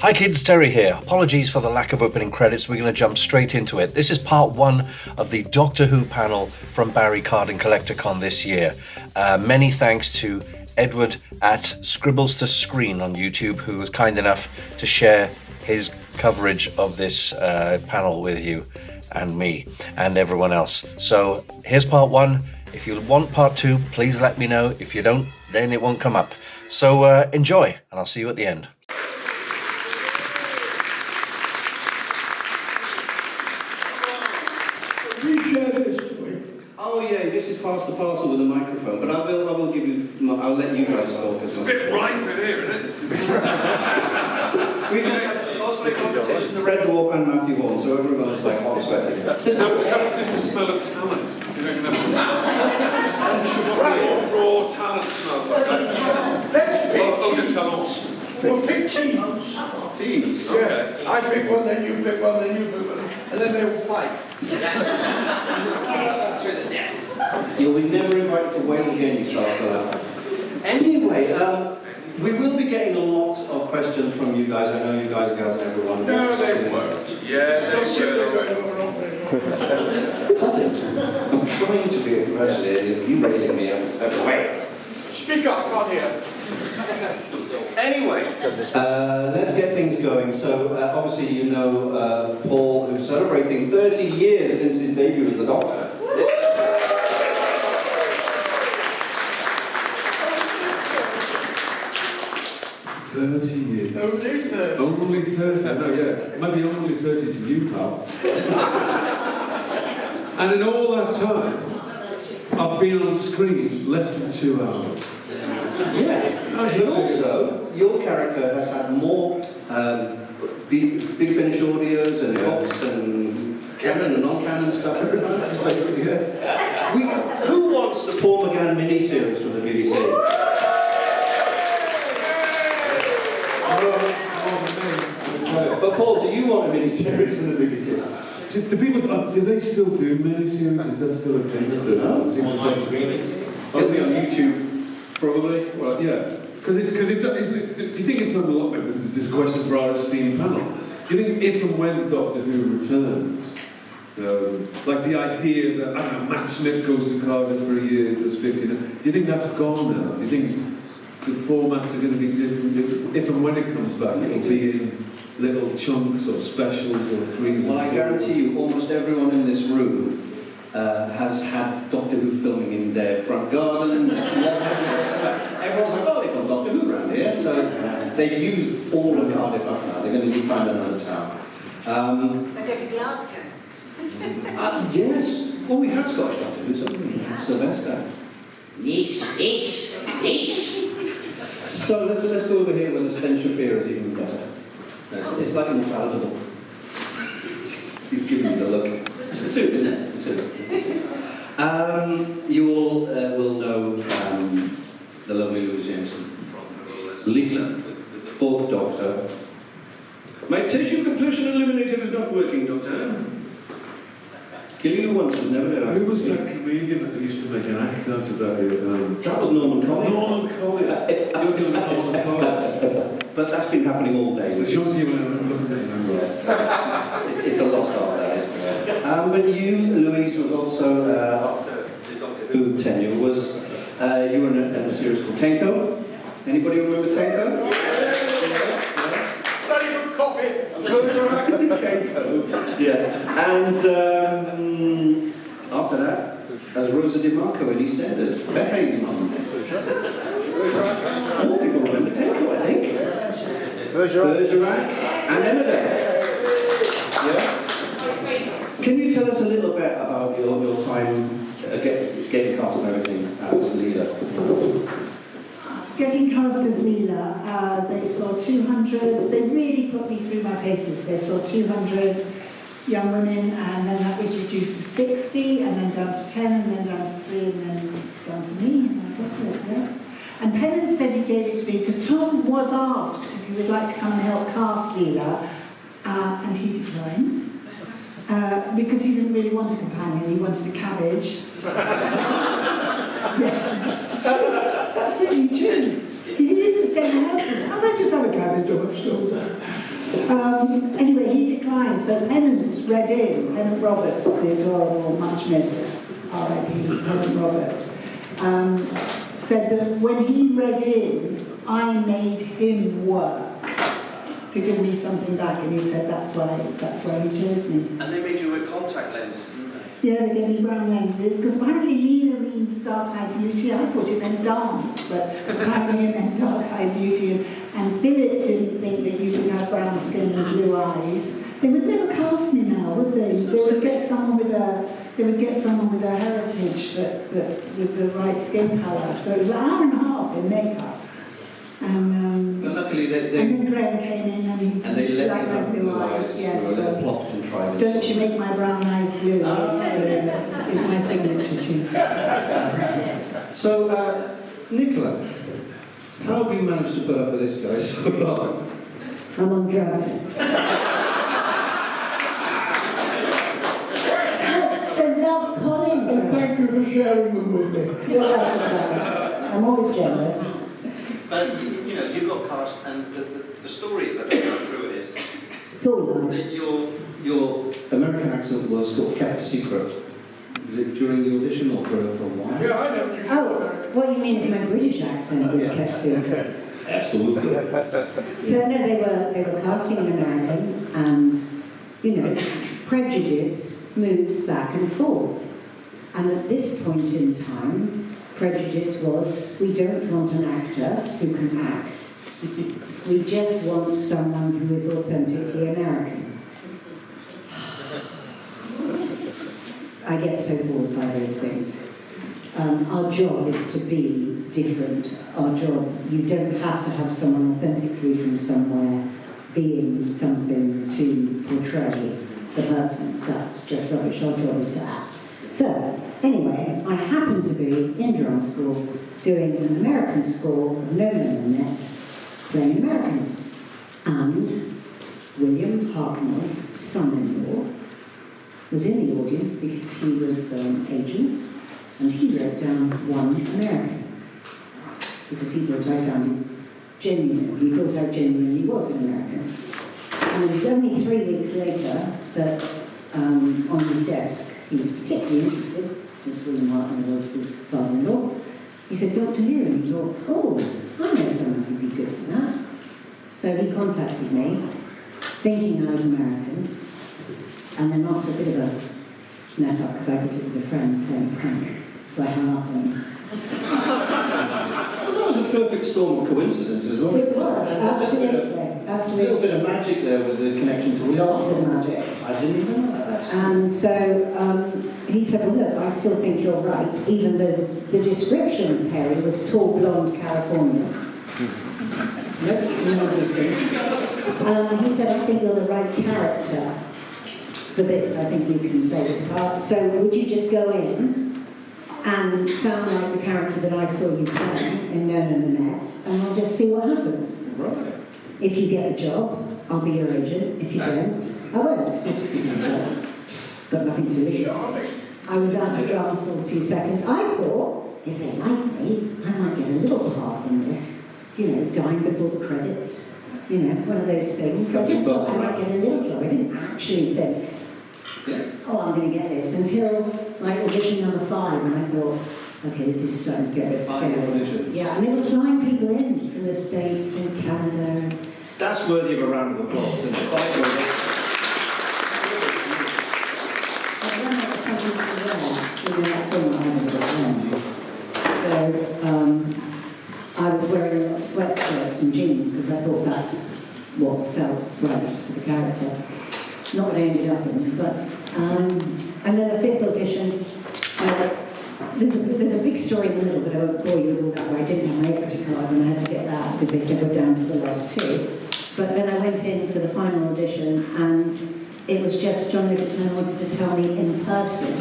Hi kids, Terry here. Apologies for the lack of opening credits. We're going to jump straight into it. This is part one of the Doctor Who panel from Barry Card and Collecticon this year. Many thanks to Edward at Scribbles to Screen on YouTube, who was kind enough to share his coverage of this panel with you and me and everyone else. So here's part one. If you want part two, please let me know. If you don't, then it won't come up. So enjoy, and I'll see you at the end. Oh yeah, this is past the parcel with a microphone, but I will give you. I'll let you guys talk as well. It's a bit ripe in here, isn't it? We just had cosplay competition, the Red Dwarf and Matthew Hall, so everyone's like hot sweating. Is that just the smell of talent? Do you reckon that's raw talent smells like that? Let's pick Eau de talent. We'll pick teams. Teams? Okay. Yeah. I pick one, then you pick one, then you pick one, and then they will fight. You'll be never invited to Wales again, you start. Anyway, we will be getting a lot of questions from you guys. I know you guys and girls and everyone. No, they won't. Yeah, They'll they sit there will. going over and over. I'm trying to be a professional. You railing me up step away. Speak up, can't hear. Anyway, let's get things going. So, obviously, you know Paul, who's celebrating 30 years since his debut as the Doctor. 30 years. Only 30. Only 30, I know, yeah. Maybe only 30 to you, pal. And in all that time, I've been on screen less than 2 hours. Yeah, but also, your character has had more big Finish audios and books and canon and non-canon stuff. Who wants the Paul McGann miniseries from the BBC? But Paul, do you want a miniseries from the BBC? Do people, do they still do miniseries? Is that still a thing? No. It'll be on YouTube, probably. Well, yeah. Because do you think it's unlikely, because it's this question for our esteemed panel, do you think if and when Doctor Who returns, like the idea that, I don't know, Matt Smith goes to Cardiff for a year, does 50, do you think that's gone now? Do you think the formats are going to be different? If and when it comes back, it'll be in little chunks or specials or threes? Well, I guarantee you, almost everyone in this room has had Doctor Who filming in their front garden. Everyone's like, oh, they filmed Doctor Who around here. So they've used all of Cardiff up now. They're going to find another town. I go to Glasgow. Yes. Well, we had Scottish Doctor Who, haven't we? Yeah. Sylvester. Yeesh. So let's go over here where the stench of fear is even better. It's like unpalatable. He's giving me the look. It's the suit, isn't it? It's the suit. You all will know the lovely Louise Jameson from Leela, fourth Doctor. My tissue completion eliminator is not working, Doctor. Killing you once was never done. Who was that comedian that used to make an act out of that? That was Norman Colin. Norman Colin. Norman Colin. But that's been happening all day. It's just you It's a lost art, that is. But you, Louise, was also, after the Doctor Who tenure, was, you were in a series called Tenko. Anybody remember Tenko? Very good coffee. Tenko. Yeah. And after that, as Rosa DiMarco in EastEnders, Becky's mum. More people remember Tenko, I think. Bergerac and Emmerdale. Yeah. Can you tell us a little bit about your time getting cast and everything as Lisa? Getting cast as Leela, they saw 200, they really put me through my paces. They saw 200 young women, and then that was reduced to 60, and then down to 10, and then down to 3, and then down to me, and I got it, yeah. And Pennant said he gave it to me because Tom was asked if he would like to come and help cast Leela, and he declined. Because he didn't really want a companion, he wanted a cabbage. That's it, he did. He used to say to houses, how about just have a cabbage on my shoulder? Anyway, he declined, so Pennant read in, Pennant Roberts, the adorable, much missed R.I.P. Pennant Roberts, said that when he read in, I made him work to give me something back, and he said that's why he chose me. And they made you wear contact lenses, didn't they? Yeah, they gave me brown lenses, because apparently Lena means dark-eyed beauty. I thought it meant dance, but apparently it meant dark-eyed beauty. And Philip didn't think that you should have brown skin and blue eyes. They would never cast me now, would they? They would get someone with a heritage that with the right skin colour. So it was an hour and a half in makeup. And But luckily and then Graham came in and they let liked you my have blue eyes. Yes. were a little plot contrivance. Don't you make my brown eyes blue? Is my signature tune. So, Nicola, how have you managed to put up with this guy so long? I'm on drugs. Colin. And thank you for sharing them with me. You're welcome. I'm always generous. But, you know, you got cast, and the story is, I don't know how true it is, It's all nice. that your American accent was sort of kept a secret during the audition or for a while? Yeah, I never knew. Oh, what you mean is my British accent was kept secret. Absolutely. So no, they were casting an American, and you know, prejudice moves back and forth. And at this point in time, prejudice was, we don't want an actor who can act. We just want someone who is authentically American. I get so bored by those things. Our job is to be different. Our job, you don't have to have someone authentically from somewhere being something to portray the person. That's just rubbish. Our job is to act. So, anyway, I happened to be in drama school doing an American score of No No No Net, playing American. And William Hartmore's son-in-law was in the audience because he was an agent, and he wrote down one American because he thought I sounded genuine. He thought I genuinely was an American. And it was only 3 weeks later that on his desk, he was particularly interested, since William Hartmore was his father-in-law. He said, Dr. Who, and he thought, oh, I know someone who'd be good for that. So he contacted me, thinking I was American, and then after a bit of a mess up, because I thought it was a friend playing prank, so I hung up on him. Well, that was a perfect storm of coincidence as well. It was, absolutely. A little bit of magic there with the connection to Lots of reality. magic. I didn't even know that. And so he said, well, look, I still think you're right, even though the description of Perry was tall, blonde Californian. Nope, none of these things. He said, I think you're the right character for this. I think you can play this part. So would you just go in and sound like the character that I saw you play in No No No Net, and we'll just see what happens. Right. If you get a job, I'll be your agent. If you don't, I won't. Got nothing to lose. I was out of drama school 2 seconds. I thought, if they like me, I might get a little part in this. You know, dine before the credits. You know, one of those things. I just thought I might get a little job. I didn't actually think, oh, I'm going to get this. Until like audition number 5, and I thought, okay, this is starting to get a bit scary. Yeah, and they were flying people in from the States and Canada. That's worthy of a round of applause. Isn't it? So I was wearing a lot of sweatshirts and jeans because I thought that's what felt right for the character. Not what I ended up in, but and then the 5th audition. There's a big story in the middle, but I won't bore you with all that. Where I didn't have my equity card and I had to get that because they said we're down to the last 2. But then I went in for the final audition, and it was just John Liverton wanted to tell me in person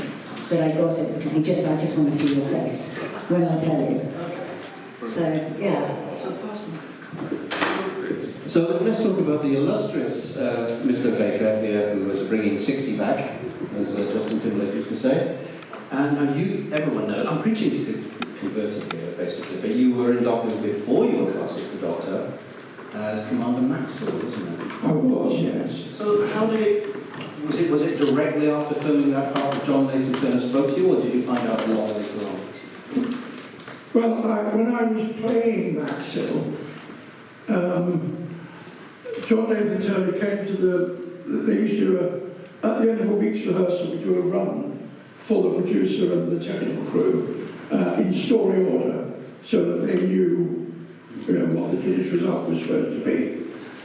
that I got it because I just want to see your face when I tell you. So yeah. So let's talk about the illustrious Mr. Baker here, who was bringing 60 back, as Justin Timberlake used to say. And everyone knows, I'm preaching to converted here, basically, but you were in Doctor before you were cast as the Doctor, as Commander Maxwell, wasn't it? I was. So how did it, was it directly after filming that part that John Nathan Turner spoke to you, or did you find out a lot later on? Well, when I was playing Maxwell, John Nathan Turner came to they used to, at the end of a week's rehearsal, we do a run for the producer and the technical crew in story order, so that they knew, what the finished result was supposed to be.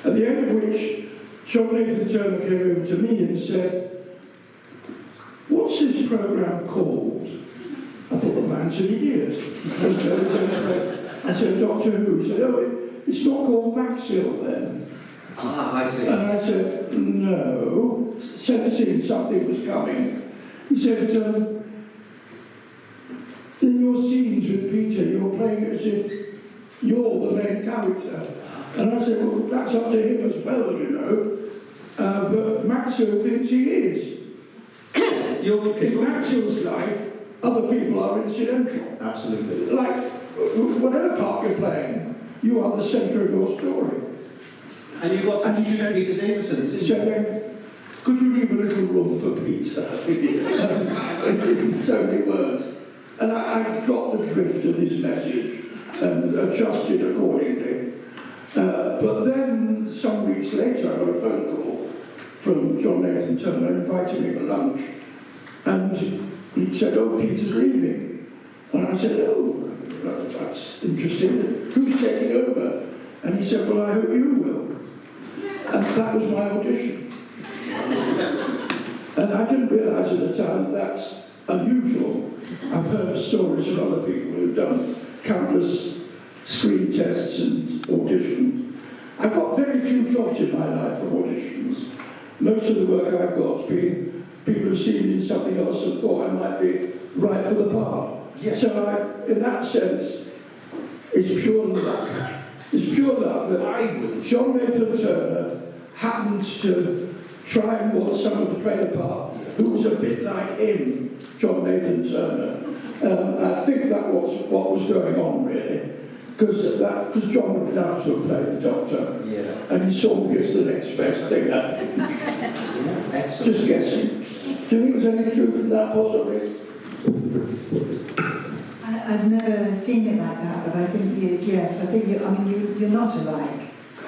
At the end of which, John Nathan Turner came over to me and said, "What's this programme called?" I thought the man's an idiot. I said, "Doctor Who." He said, "Oh, it's not called Maxwell then." Ah, I see. And I said, "No," sensing something was coming. He said, "In your scenes with Peter, you're playing as if you're the main character." And I said, "Well, that's up to him as well, but Maxwell thinks he is. In Maxwell's life, other people are incidental. Absolutely. Like, whatever part you're playing, you are the centre of your story." And you got to choose Peter Davison, didn't you? So, could you leave a little room for Peter? In so many words. And I got the drift of his message and adjusted accordingly. But then, some weeks later, I got a phone call from John Nathan Turner inviting me for lunch. And he said, "Oh, Peter's leaving." And I said, "Oh, that's interesting. Who's taking over?" And he said, "Well, I hope you will." And that was my audition. And I didn't realise at the time that's unusual. I've heard stories from other people who've done countless screen tests and auditions. I've got very few jobs in my life from auditions. Most of the work I've got has been people have seen me in something else and thought I might be right for the part. Yes. So in that sense, it's pure luck. It's pure luck that John Nathan Turner happened to try and want someone to play the part who was a bit like him, John Nathan Turner. I think that was what was going on, really. Because John would love to have played the Doctor. Yeah. And he saw me as the next best thing. Excellent. Just guessing. Do you think there's any truth in that, possibly? I've never seen it like that, but I think, you're not alike.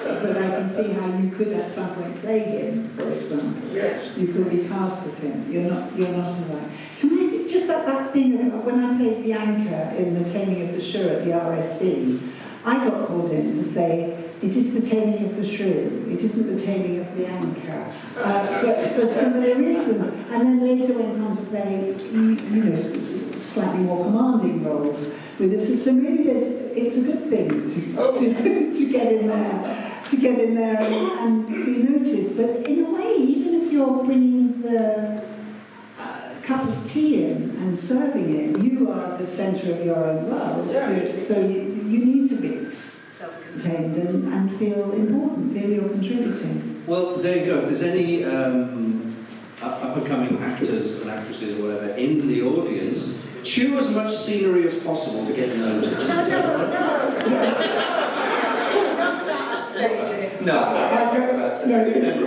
But I can see how you could at some point play him, for example. Yes. You could be cast as him. You're not alike. Can I just that thing of when I played Bianca in The Taming of the Shrew at the RSC, I got called in to say, "It is the taming of the shrew, it isn't the taming of Bianca." But for similar reasons. And then later went on to play, slightly more commanding roles with us. So maybe it's a good thing to get in there and be noticed. But in a way, even if you're bringing the cup of tea in and serving it, you are the centre of your own world. So you need to be self-contained and feel important, feel you're contributing. Well, there you go. If there's any up-and-coming actors and actresses or whatever in the audience, chew as much scenery as possible to get noticed. No,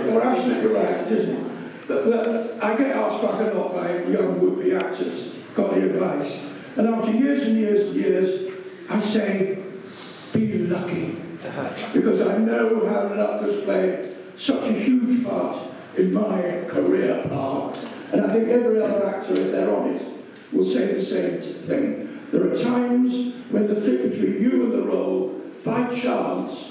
you're absolutely right, isn't it? But I get asked quite a lot by young would-be actors, got any advice? And after years and years and years, I say, be lucky. Because I know how luck has played such a huge part in my career path. And I think every other actor, if they're honest, will say the same thing. There are times when the fit between you and the role, by chance,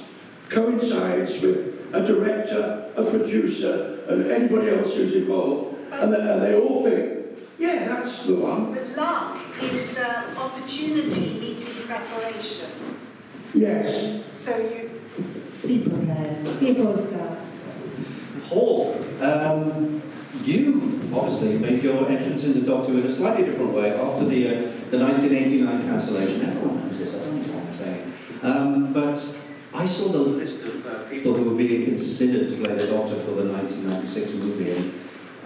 coincides with a director, a producer, and anybody else who's involved. And they all think, yeah, that's the one. But luck is opportunity meeting preparation. Yes. So you... Be prepared, be yourself. Paul, you obviously made your entrance into Doctor Who in a slightly different way after the 1989 cancellation. Everyone knows this, I don't know what I'm saying. But I saw the list of people who were being considered to play the Doctor for the 1996 movie.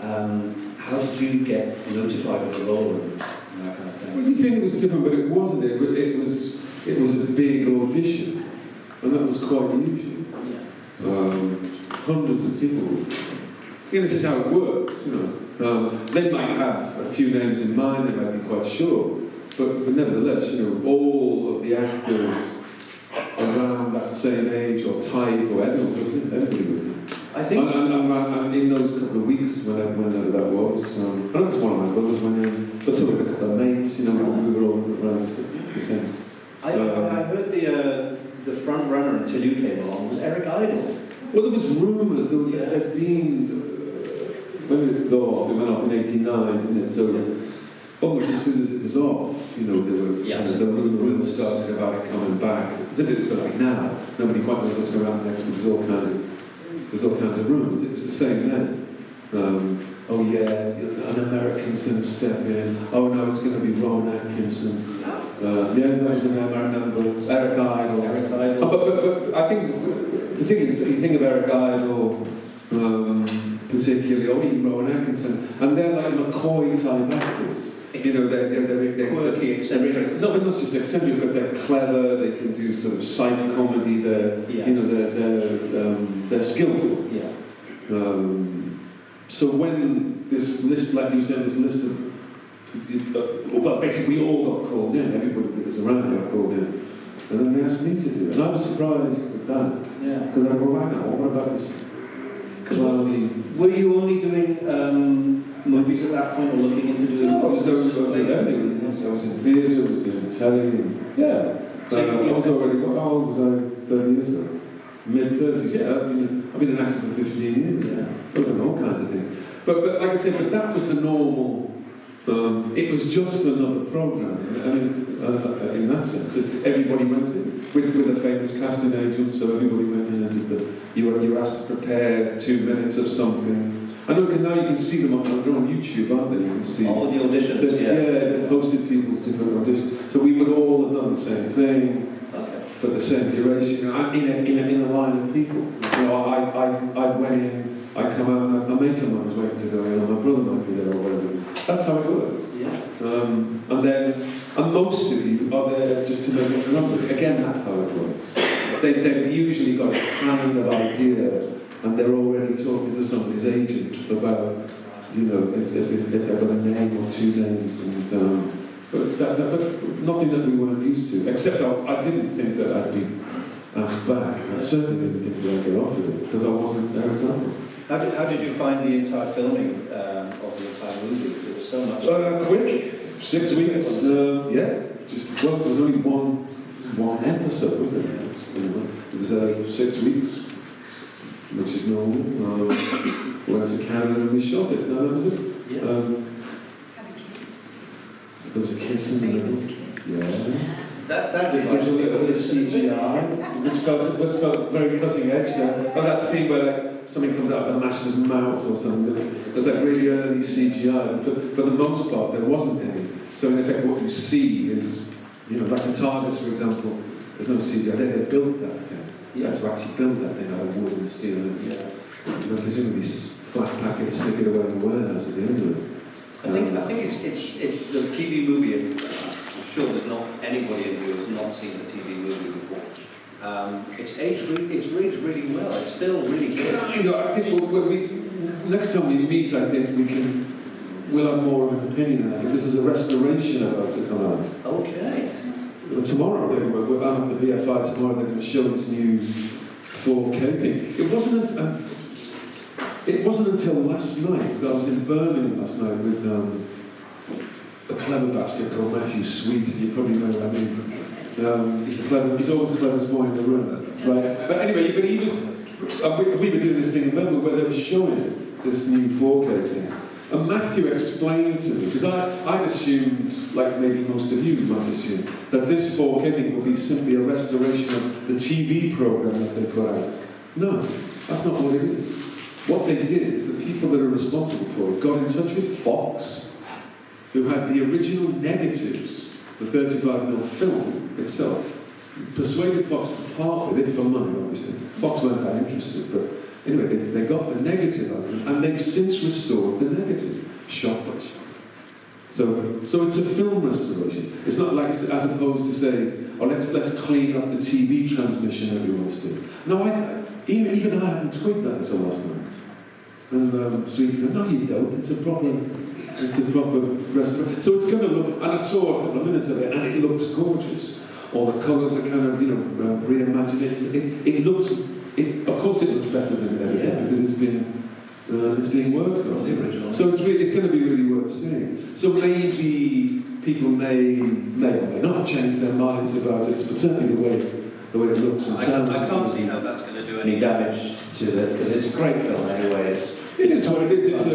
And how did you get notified of the role and that kind of thing? Well, you think it was different, but it wasn't. It was a big audition, and that was quite unusual. Yeah. Hundreds of people this is how it works, They might have a few names in mind, they might be quite sure, but nevertheless, all of the actors around that same age or type or everybody was in. I think... And in those couple of weeks, whenever that was, I know it's one of my brothers went in, but so did a couple of mates, we were all around the same. I heard the front runner until you came along was Eric Idle. Well, there was rumours that there'd been, when did it go off? It went off in '89, didn't it? So almost as soon as it was off, there were the rumours started about it coming back. It's a bit like now. Nobody quite knows what's going to happen next, but there's all kinds of rumours. It was the same then. Oh yeah, an American's going to step in. Oh no, it's going to be Rowan Atkinson. That was an American, Eric Idle. But I think the thing is that you think of Eric Idle, particularly, or even Rowan Atkinson, and they're like McCoy type actors. They're quirky, eccentric. Not just eccentric, but they're clever. They can do sort of psych comedy. They're skillful. Yeah. So when this list, like you said, this list of, well, basically we all got called in. Everybody that was around got called in, and then they asked me to do it, and I was surprised at that. Yeah. Because I go, right now, what about this? Because were you only doing movies at that point, or looking into doing? No, I was in theatre, I was doing telly, and I was already, how old was I 30 years ago? Mid-30s, I've been an actor for 15 years. Yeah. I've done all kinds of things. But like I said, but that was the normal, it was just another programme. In that sense, everybody went in with a famous casting agent, so everybody went in and did you were asked to prepare 2 minutes of something. I know now you can see them they're on YouTube, aren't they? You can see all the auditions. They posted people's different auditions. So we would all have done the same thing. For the same duration, in a line of people. I went in, I come out, a mate of mine was waiting to go in, and my brother might be there or whatever. That's how it works. Yeah. And most of you are there just to make it numbers. Again, that's how it works. They've usually got a kind of idea, and they're already talking to somebody's agent about, if they've got a name or 2 names, and. But nothing that we weren't used to, except I didn't think that I'd be asked back. I certainly didn't think that I'd get offered it, because I wasn't there at all. How did you find the entire filming of the entire movie? There was so much. Quick, 6 weeks, there was only one episode, wasn't it? It was 6 weeks, which is normal. We went to Canada and we shot it. No, that was it. Yeah. There was a kiss in the middle. Yeah. That There's a little bit of CGI, which felt very cutting edge. But that scene where something comes out of the master's mouth or something, there's that really early CGI. For the most part, there wasn't any. So in effect, what you see is, like the TARDIS, for example, there's no CGI. They built that thing. Yeah. To actually build that thing out of wood and steel. And presumably flat pack it, stick it away in the warehouse at the end of it. I think it's the TV movie. I'm sure there's not anybody in here who's not seen the TV movie before. It's aged really well. It's still really good. I think next time we meet, I think we'll have more of an opinion. I think this is a restoration about to come out. Okay. Tomorrow, I'm at the BFI tomorrow. They're going to show this new 4K thing. It wasn't until last night that I was in Birmingham last night with a clever bastard called Matthew Sweet. You probably know what I mean. He's always the cleverest boy in the room, right? But anyway, he was. We were doing this thing in Birmingham where they were showing this new 4K thing, and Matthew explained to me, because I'd assumed, like maybe most of you might assume, that this 4K thing would be simply a restoration of the TV program that they put out. No, that's not what it is. What they did is the people that are responsible for it got in touch with Fox, who had the original negatives, the 35mm film itself, persuaded Fox to part with it for money, obviously. Fox weren't that interested, but anyway, they got the negative out of them, and they've since restored the negative, shot by shot. So it's a film restoration. It's not like, as opposed to say, let's clean up the TV transmission everyone's doing. No, even I hadn't twigged that until last night. And Sweets go, no, you don't. It's a proper restaurant. So it's going to look, and I saw a couple of minutes of it, and it looks gorgeous. All the colours are kind of, reimagined. It looks, of course it looks better than everything, because it's been worked on. The original. So it's going to be really worth seeing. So maybe people may or may not change their minds about it, but certainly the way it looks and sounds. I can't see how that's going to do any damage to it, because it's a great film anyway. It is what it is.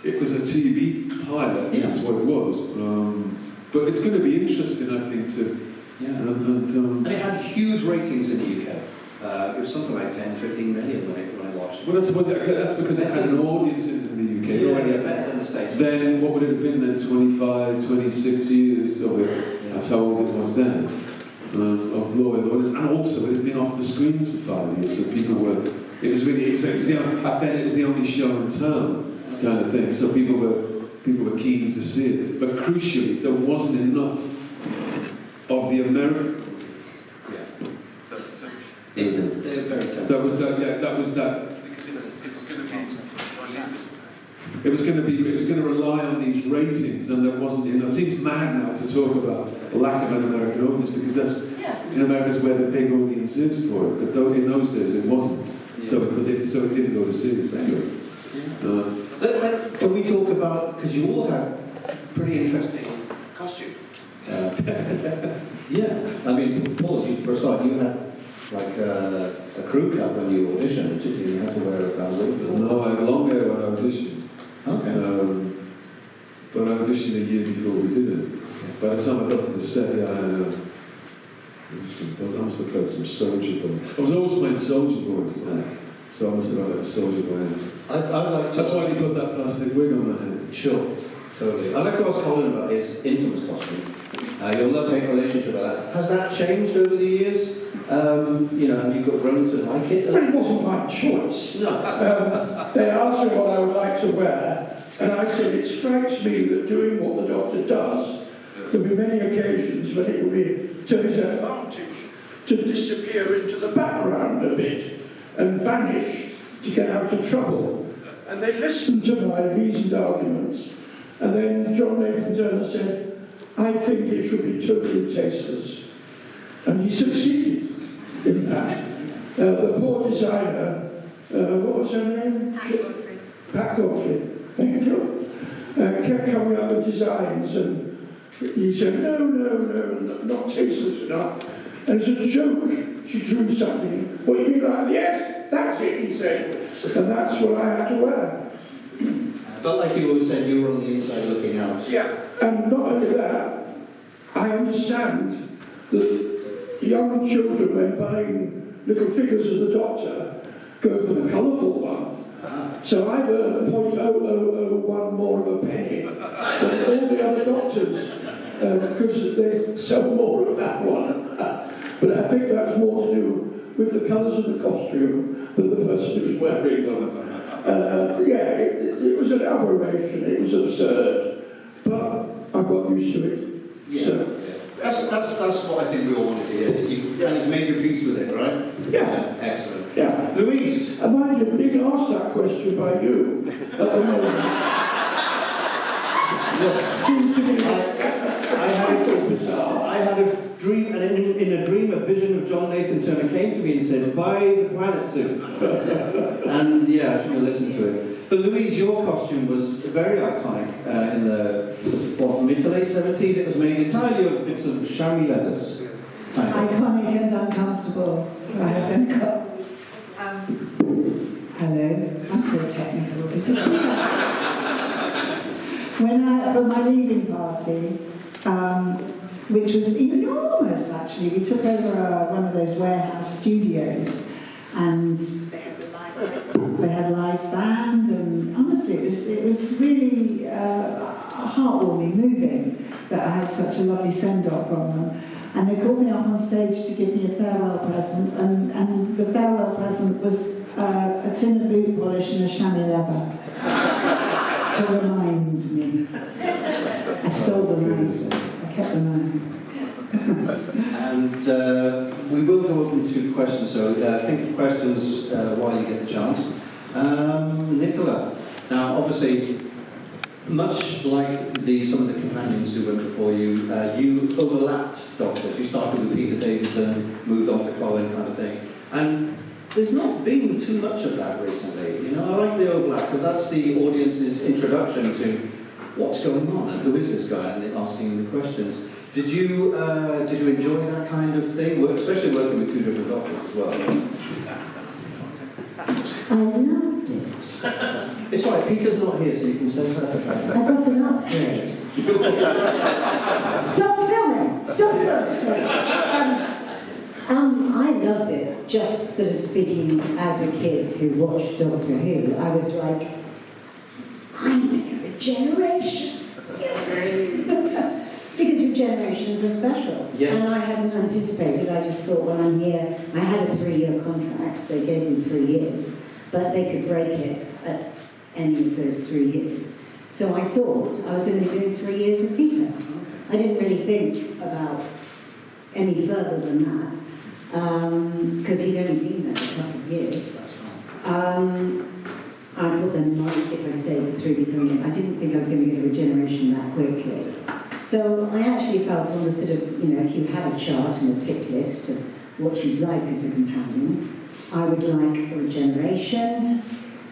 It was a TV pilot. Yeah. That's what it was. But it's going to be interesting, I think, to. Yeah. And And it had huge ratings in the UK. It was something like 10, 15 million when I watched it. well, that's because it had an audience in the UK. Yeah, already. better than the States. Then what would it have been then? 25, 26 years of it. Yeah. That's how old it was then. Of loyal audience, and also it had been off the screens for 5 years, so people were. It was the only, back then it was the only show in town, kind of thing. So people were keen to see it. But crucially, there wasn't enough of the American audience. Yeah. They're very tempting. That was that. Yeah, that was that. Because it was going to be. It was going to rely on these ratings, and there wasn't. It seems mad now to talk about a lack of an American audience, because that's in America's where the big audience is for it. But though in those days it wasn't. Yeah. So it didn't go to series anyway. Can we talk about, because you all have pretty interesting costume. Yeah, I mean, Paul, for a start, you had like a crew cut when you auditioned, did you? You had to wear a wig. No, I had long hair when I auditioned. Okay. But I auditioned a year before we did it. By the time I got to the set, yeah, I must have played some Soldier Boy. I was always playing Soldier Boy at that, so I must have had a Soldier Boy. I'd like to. That's why you put that plastic wig on my head. Sure, totally. I'd like to ask Colin about his infamous costume. Your love-hate relationship with that. Has that changed over the years? Have you grown to like it? But it wasn't my choice. No. They asked me what I would like to wear, and I said, it strikes me that doing what the doctor does, there'll be many occasions when it will be to his advantage to disappear into the background a bit and vanish to get out of trouble. And they listened to my reasoned arguments, and then John Nathan Turner said, I think it should be totally tasteless. And he succeeded in that. The poor designer, what was her name? Pat Godfrey. Thank you. Kept coming up with designs, and he said, no, not tasteless enough. And it's a joke. She drew something. What you mean, like, yes, that's it, he said. And that's what I had to wear. Felt like you always said you were on the inside looking out. Yeah, and not only that, I understand that young children, when buying little figures of the doctor, go for the colourful one. So I've earned 0.0001 more of a penny than all the other doctors, because they sell more of that one. But I think that's more to do with the colours of the costume than the person who's wearing them. It was an aberration, it was absurd, but I got used to it. Yeah. So, That's what I think we all wanted to hear. You've made your peace with it, right? Yeah. Excellent. yeah. Louise? And mind you, being asked that question by you at the moment. Seems to me I had a dream, and in a dream, a vision of John Nathan Turner came to me and said, buy the planet suit. And yeah, I should have listened to it. But Louise, your costume was very iconic in the mid to late 70s. It was made entirely of bits of chamois leathers. Iconic and uncomfortable. Right, then hello, I'm so technical. For my leaving party, which was enormous actually, we took over one of those warehouse studios, and they had a live band, and honestly it was really heartwarming, moving that I had such a lovely send-off from them. And they called me up on stage to give me a farewell present, and the farewell present was a tin of boot polish and a chamois leather to remind me. I stole the knife. I kept the knife. And we will go open to questions, so think of questions while you get the chance. Nicola, now obviously, much like some of the companions who went before you, you overlapped doctors. You started with Peter Davison, moved on to Colin, kind of thing. And there's not been too much of that recently. You know, I like the overlap because that's the audience's introduction to what's going on and who is this guy, and asking the questions. Did you enjoy that kind of thing, especially working with two different doctors as well? I loved it. It's all right, Peter's not here, so you can say that. I got an upgrade. Stop filming! Stop filming! I loved it. Just sort of speaking as a kid who watched Doctor Who, I was like, I'm in a regeneration. Yes! Because regenerations are special. Yeah. And I hadn't anticipated. I just thought, when I'm here, I had a 3-year contract. They gave me 3 years. But they could break it at any of those 3 years. So I thought I was going to be doing 3 years with Peter. I didn't really think about any further than that, because he'd only been there a couple of years. I thought then might if I stayed for 3 years. I didn't think I was going to get a regeneration that quickly. So I actually felt on the sort of, if you had a chart and a tick list of what you'd like as a companion, I would like a regeneration,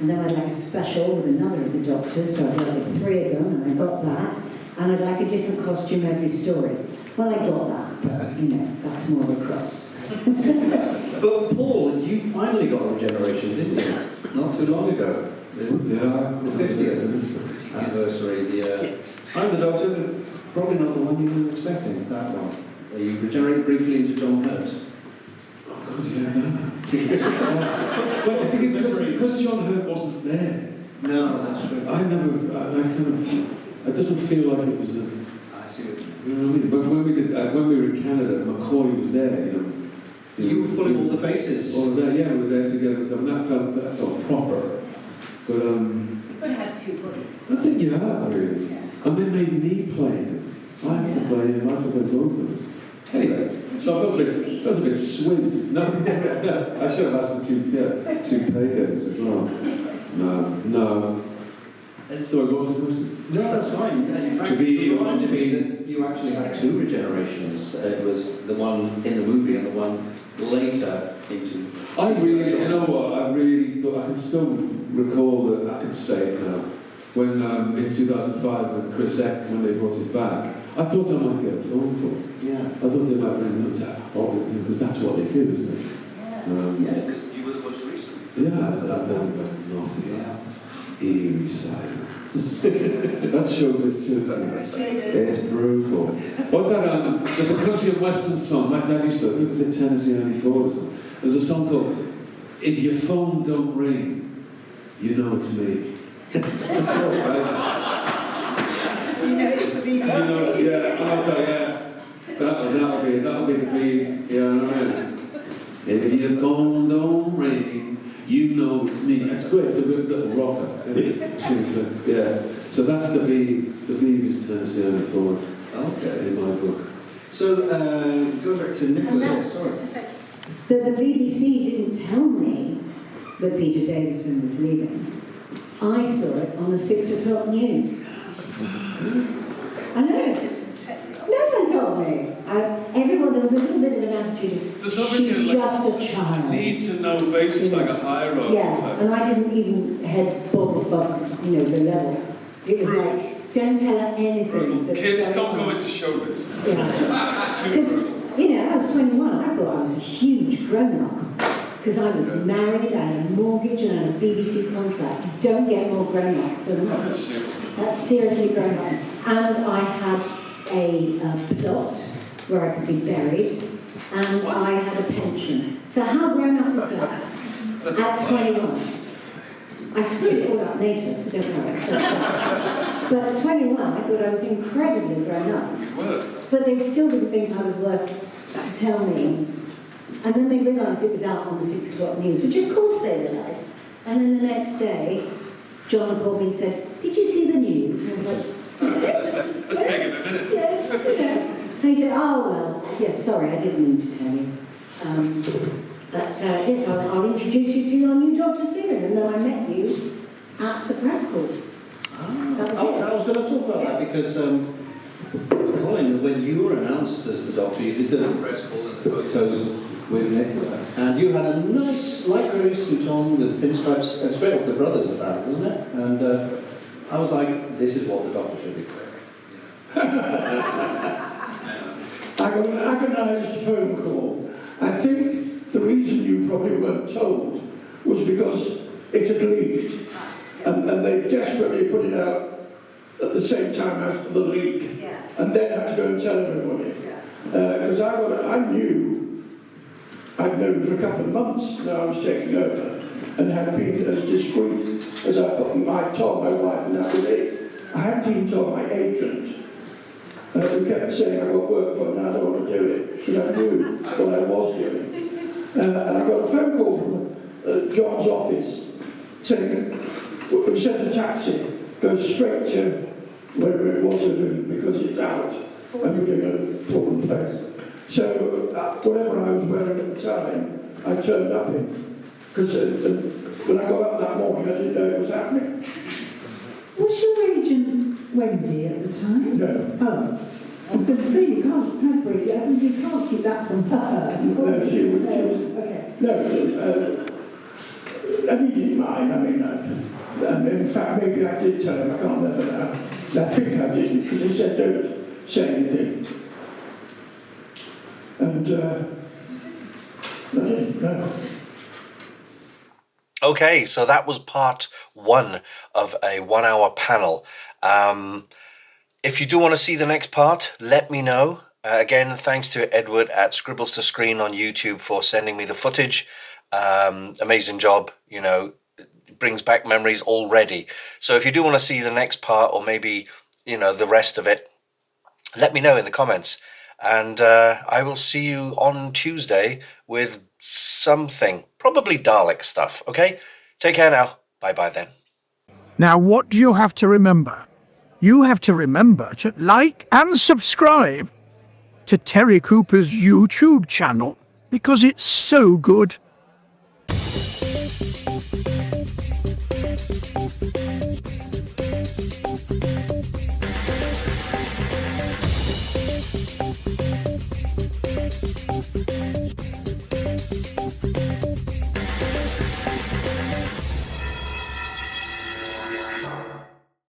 and then I'd like a special with another of the doctors, so I'd like 3 of them, and I got that, and I'd like a different costume every story. Well, I got that, but, that's more of a cross. But Paul, you finally got a regeneration, didn't you? Not too long ago. The 50th anniversary. I'm the doctor, but probably not the one you were expecting, that one. You regenerated briefly into John Hurt. God, yeah, that. But I think it's because John Hurt wasn't there. No, that's true. It doesn't feel like it was a... I see what you know what I mean? When we were in Canada, McCoy was there, You were pulling all the faces. All of that, yeah, we were there together, so that felt proper. But, You could have 2 bodies. I think you have, really. Yeah. And they made me play him. I had to play him, I had to play both of us. Anyway, so I felt a bit swizzed. No, I should have asked for 2 pay days as well. No. So what was the question? No, that's fine. Yeah, in fact, it reminded me that you actually had 2 regenerations. It was the one in the movie and the one later into... I really, you know what, I really thought, I can still recall that, I can say it now, when in 2005 when Chris Eck, when they brought it back, I thought I might get a phone call. Yeah. I thought they might bring those out, because that's what they do, isn't it? Yeah, because you were the most recent. Eerie silence. That showbiz too. It's brutal. What's that? There's a country and western song. My dad used to. It was in Tennessee '94 or something. There's a song called "If Your Phone Don't Ring, You Know It's Me." It's the BBC. That'll be the beat. Yeah, right. If your phone don't ring, you know it's me. It's great. It's a good little rocker. Yeah. So that's the beat. The beat is Tennessee '94. Okay. In my book. So, go back to Nicola. And Sorry. just a second. The BBC didn't tell me that Peter Davison was leaving. I saw it on the 6 o'clock news. I know. No one told me. Everyone, there was a little bit of an attitude. There's obviously She's just a child. I need to know basis, like a hierarchy. Yeah, and I didn't even head Bob above, the level. It was like, don't tell her anything. that's Kids going don't go on. into showbiz. Yeah. Because, I was 21, I thought I was a huge grown-up. Because I was married, I had a mortgage, and I had a BBC contract. You don't get more grown-up than that. That's seriously grown-up. And I had a plot where I could be buried, and I had a pension. So how grown-up is that? At 21. I screwed it all up later, so don't worry. But at 21, I thought I was incredibly grown-up. But they still didn't think I was worth to tell me. And then they realised it was out on the 6 o'clock news, which of course they realised. And then the next day, John called me and said, "Did you see the news?" And I was like, yes. And he said, "Oh, well, yes, sorry, I didn't mean to tell you." But yes, I'll introduce you to our new doctor soon, and then I met you at the press call. I was going to talk about that because, Colin, when you were announced as the doctor, you did the press call and the photos with Nicola, and you had a nice light grey suit on with pinstripes, straight off the Brothers, apparently, wasn't it? And I was like, this is what the doctor should be wearing. Agonised phone call. I think the reason you probably weren't told was because it had leaked, and they desperately put it out at the same time as the leak, and then had to go and tell everybody. Because I'd known for a couple of months that I was taking over, and had been as discreet as I told my wife, and that was it. I hadn't even told my agent. Who kept saying I got work for and I don't want to do it, because I knew what I was doing. And I got a phone call from John's office saying, we sent a taxi, go straight to wherever it was because it's out, and we're doing a problem place. So whatever I was wearing at the time, I turned up in, because when I got up that morning, I didn't know it was happening. Was your agent Wendy at the time? No. Oh. I was going to say, you can't have Wendy. I think you can't keep that from her. No, she was. Okay. No, and he didn't mind. I mean, and in fact, maybe I did tell him. I can't remember now. I think I didn't, because he said, don't say anything. And I didn't know. Okay, so that was part 1 of a 1-hour panel. If you do want to see the next part, let me know. Again, thanks to Edward at Scribbles to Screen on YouTube for sending me the footage. Amazing job, you know, it brings back memories already. So if you do want to see the next part, or maybe, you know, the rest of it, let me know in the comments. And I will see you on Tuesday with something, probably Dalek stuff, okay? Take care now. Bye-bye then. Now, what do you have to remember? You have to remember to like and subscribe to Terry Cooper's YouTube channel, because it's so good.